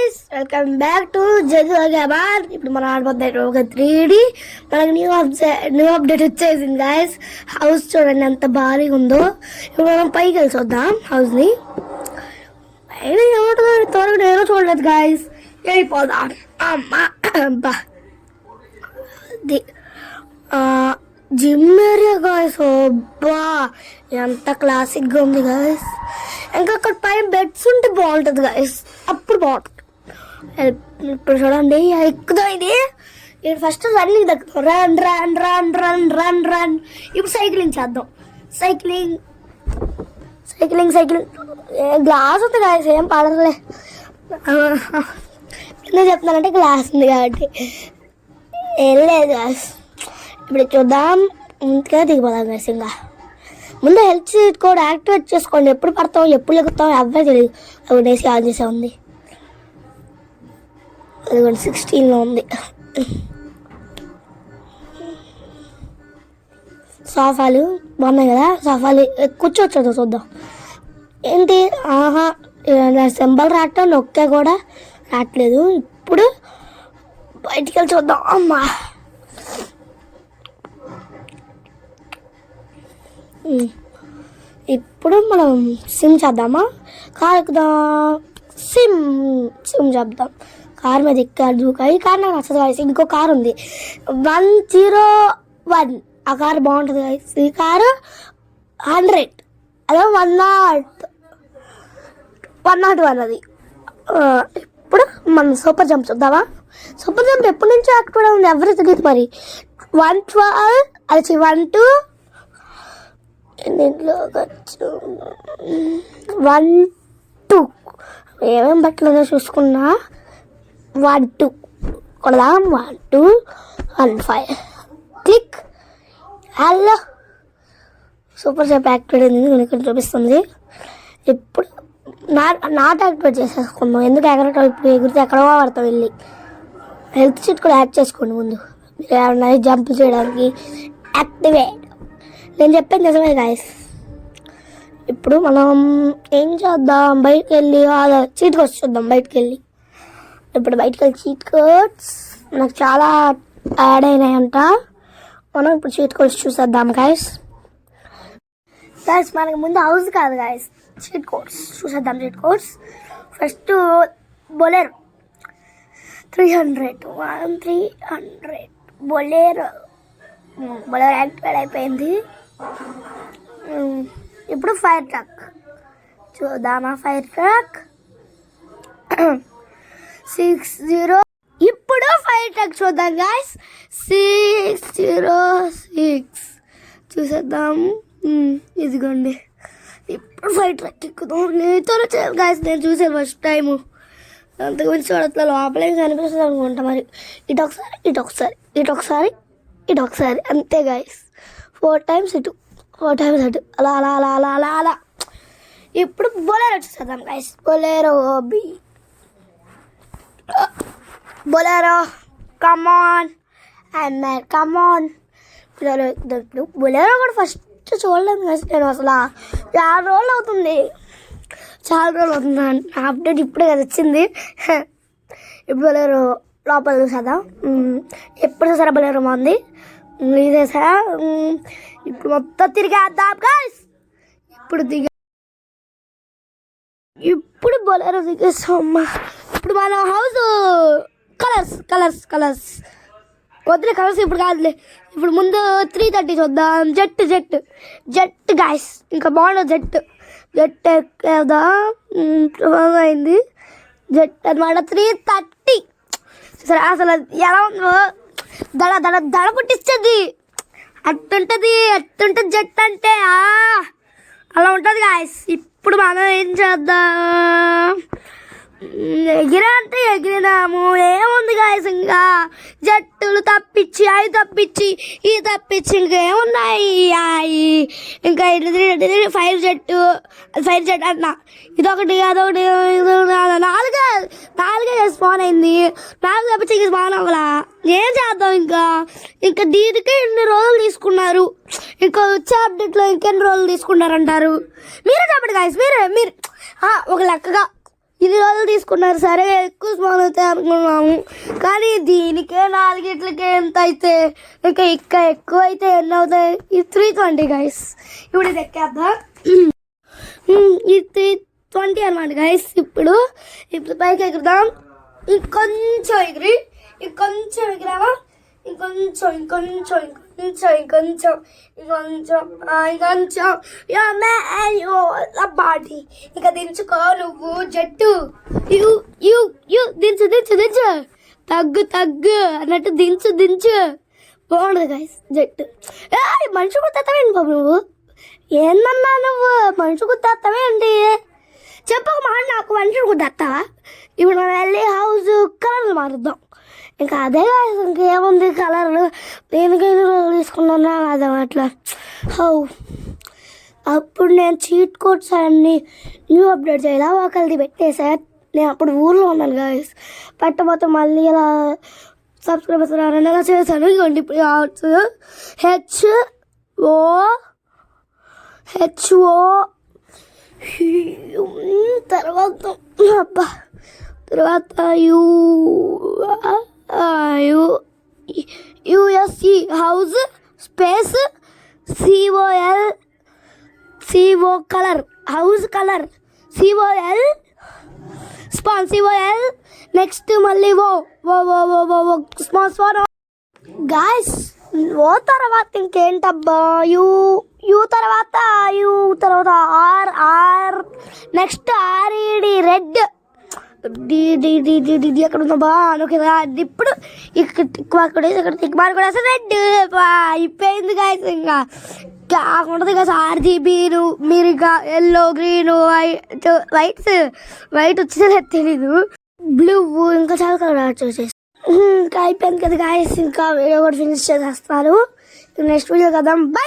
Guys, welcome back to Jadu gamer. ఇప్పుడు మనం ఆడబోతున్నాం ఒక 3D. మనకు న్యూ అప్డేట్ వచ్చేసింది గైస్. హౌస్ చూడండి ఎంత భారీగా ఉందో. ఇప్పుడు మనం పైకి వెళ్ళి చూద్దాం హౌస్ ని. పైన ఏముంటుందో త్వరగా నేను చూడలేదు గైస్. వెళ్ళిపోదాం. అమ్మా జిమ్ ఏరియా గాయస్. అబ్బా ఎంత క్లాసిక్గా ఉంది గాయస్. ఇంకా అక్కడ పైన బెడ్స్ ఉంటే బాగుంటుంది గాయస్, అప్పుడు బాగుంటుంది. ఇప్పుడు చూడండి ఎక్కుదాం. ఇది ఫస్ట్ రన్నింగ్ దక్కుతాం. Run run run run run run. ఇప్పుడు సైక్లింగ్ చేద్దాం. Cycling cycling cycling. గ్లాస్ ఉంది గాయస్, ఏం పడలే. ఎందుకు చెప్తున్నానంటే గ్లాస్ ఉంది కాబట్టి ఏం లేదు గాయస్. ఇప్పుడు చూద్దాం. ఇంతగా దిగిపోదాం గైస్. ఇంకా ముందు హెల్త్ సీట్ కూడా యాక్టివేట్ చేసుకోండి. ఎప్పుడు పడతాం ఎప్పుడు ఎక్కుతాం ఎవరే తెలియదు. అది డేసి ఆన్ చేసే ఉంది. అది కూడా 16లో ఉంది. సోఫాలు బాగున్నాయి కదా. సోఫాలు కూర్చోవచ్చు చూద్దాం. ఏంటి సింబల్ రావటం నొక్కే కూడా రావట్లేదు. ఇప్పుడు బయటికి వెళ్ళి చూద్దాం. అమ్మా ఇప్పుడు మనం సిమ్ చేద్దామా? కార్ ఎక్కుదాం. సిమ్ చేద్దాం. కార్ మీద ఎక్కాడు దూకాయి. కార్ నాకు నచ్చదు కాదు. ఇంకో కార్ ఉంది 101. ఆ కారు బాగుంటుంది కాదు. ఈ కారు 100. అదే 101 అది. ఇప్పుడు మనం సూపర్ జంప్ చూద్దామా? సూపర్ జంప్ ఎప్పటి నుంచో యాక్టివ్ ఉంది, ఎవరు తెలియదు మరి. 112 అది 12 దీంట్లో 12 ఏమేమి బట్టలు చూసుకున్నా. 12 కొడదాం. 1215 click. Hello super jump activate అయింది, ఇక్కడ చూపిస్తుంది. ఇప్పుడు నాట్ యాక్టివేట్ చేసేసుకుందాం. ఎందుకు ఇప్పుడు ఎగురితే ఎక్కడో పడతాం వెళ్ళి. హెల్త్ షీట్ కూడా యాడ్ చేసుకోండి ముందు, మీరు ఏమన్నా జంప్ చేయడానికి. యాక్టివేట్. నేను చెప్పేది నిజమే గాయస్. ఇప్పుడు మనం ఏం చేద్దాం? బయటకు వెళ్ళి చీట్ కోడ్స్ చూద్దాం. బయటకు వెళ్ళి ఇప్పుడు బయటకు వెళ్ళి చీట్ కోడ్స్ నాకు చాలా యాడ్ అయినాయంట. మనం ఇప్పుడు చీట్ కోడ్స్ చూసేద్దాం గాయస్. మనకు ముందు హౌస్ కాదు గాయస్, చీట్ కోడ్స్ చూసేద్దాం. Cheat codes first Bolero 300 Bolero activate అయిపోయింది. ఇప్పుడు ఫైర్ ట్రక్ చూద్దామా? Fire truck 60. ఇప్పుడు ఫైర్ ట్రక్ చూద్దాం గాయస్. 606 చూసేద్దాం. ఇదిగోండి. ఇప్పుడు ఫైర్ ట్రక్ ఎక్కుదాం. నీతో గాయస్ నేను చూసాను ఫస్ట్ టైము. అంతకుమించి చూడట్లే. లోపలే కనిపిస్తుంది అనుకుంటా. మరి ఇటొకసారి అంతే గాయస్. 4 times ఇటు 4 times అటు అలా అలా అలా అలా అలా అలా. ఇప్పుడు బొలేరో చూసేద్దాం గాయస్. బొలేరో కమాన్ కమాన్. ఇప్పుడు బొలేరో కూడా ఫస్ట్ చూడలేము గాయస్. నేను అసలు 4 రోజులు అవుతుంది. చాలా రోజులు అవుతుంది. అప్డేట్ ఇప్పుడే కదా వచ్చింది. ఇప్పుడు బొలేరో లోపల చూసేద్దాం. ఎప్పుడు చూసారా బొలేరో బాగుంది. ఇదేసా. ఇప్పుడు మొత్తం తిరిగేద్దాం గాయ్స్. ఇప్పుడు బొలేరో దిగేస్తామమ్మా. ఇప్పుడు మన హౌస్ కలర్స్ వద్దులే. కలర్స్ ఇప్పుడు కాదులే. ఇప్పుడు ముందు 330 చూద్దాం. Jet guys. ఇంకా బాగుండదు. జెట్ ఎక్కేద్దాం. అయింది జెట్ అనమాట. 330 సరే. అసలు ఎలా ఉందో దడ పుట్టిస్తుంది. అట్టుంటుంది జెట్ అంటే. అలా ఉంటుంది గాయస్. ఇప్పుడు మనం ఏం చేద్దాం? ఎగిరినాము. ఏముంది గాయస్, ఇంకా జట్టులు తప్పించి అవి తప్పించి ఇవి తప్పించి ఇంకేమున్నాయి. ఇంకా 5 జెట్టు అన్నా. ఇదొకటి అదొకటి 4 స్పాన్ అయింది. 4 తప్పించి ఇంక స్పాన్ అవ్వలా. ఏం చేద్దాం? ఇంకా దీనికి ఎన్ని రోజులు తీసుకున్నారు? ఇంకా వచ్చే అప్డేట్లో ఇంకెన్ని రోజులు తీసుకున్నారంటారు? మీరే చెప్పండి గాయస్. మీరు ఒక లెక్కగా ఇన్ని రోజులు తీసుకున్నారు, సరే ఎక్కువ స్మాల్ అవుతాయి అనుకున్నాము, కానీ దీనికే 4 ఎంత అయితే ఇంకా ఎక్కువ అయితే ఎన్ని అవుతాయి? ఇది 320 గైస్. ఇప్పుడు ఇది ఎక్కేద్దాం. ఇది 320 అనమాట గైస్. ఇప్పుడు పైకి ఎగురుదాం. ఇంకొంచెం ఎగిరావా, ఇంకొంచెం బాడీ ఇంకా దించుకో నువ్వు జట్టు. దించు తగ్గు అన్నట్టు దించు. బాగుండదు గైస్ జట్టు. మనిషి గుర్తేస్తావేంటి బాబు నువ్వు? ఏందన్నా నువ్వు మనిషి గుర్తేస్తావేంటి? చెప్పక మాట నాకు మనిషి గుర్తేస్తావా? ఇప్పుడు మనం వెళ్ళి హౌస్ కలర్లు మారుద్దాం. ఇంకా అదే కాదు, ఇంకేముంది కలర్లు. దేనికైనా రోజులు తీసుకున్నా అదే అట్లా. అప్పుడు నేను చీట్ కోడ్స్ అన్ని న్యూ అప్డేట్ చేయాలి, ఒకరిది పెట్టేసా. నేను అప్పుడు ఊర్లో ఉన్నాను గాయస్. పెట్టబోతే మళ్ళీ ఇలా సబ్స్క్రైబర్స్ రానని అలా చేశాను. ఇవ్వండి ఇప్పుడు కావచ్చు. హెచ్ఓ తర్వాత U S E house space C O colour house colour C O L span C O L. Next మళ్ళీ ఓ స్పాన్ గాయస్. ఓ తర్వాత ఇంకేంటబ్బా? యూ తర్వాత R next R E D red D ఎక్కడ ఉందా బా అనుకుందా. ఇప్పుడు ఇక్కడ టిక్మార్ కూడా రెడ్ అయిపోయింది గాయస్. ఇంకా కాకుండా ఇక RGB మీరు ఇక ఎల్లో గ్రీన్ వైట్ వచ్చిందో తెలీదు, బ్లూ ఇంకా చాలా కలర్ యాడ్ చేసేసి ఇంకా అయిపోయింది కదా గాయస్. ఇంకా వీడియో కూడా ఫినిష్ చేసేస్తాను. నెక్స్ట్ వీడియో కదా, బై.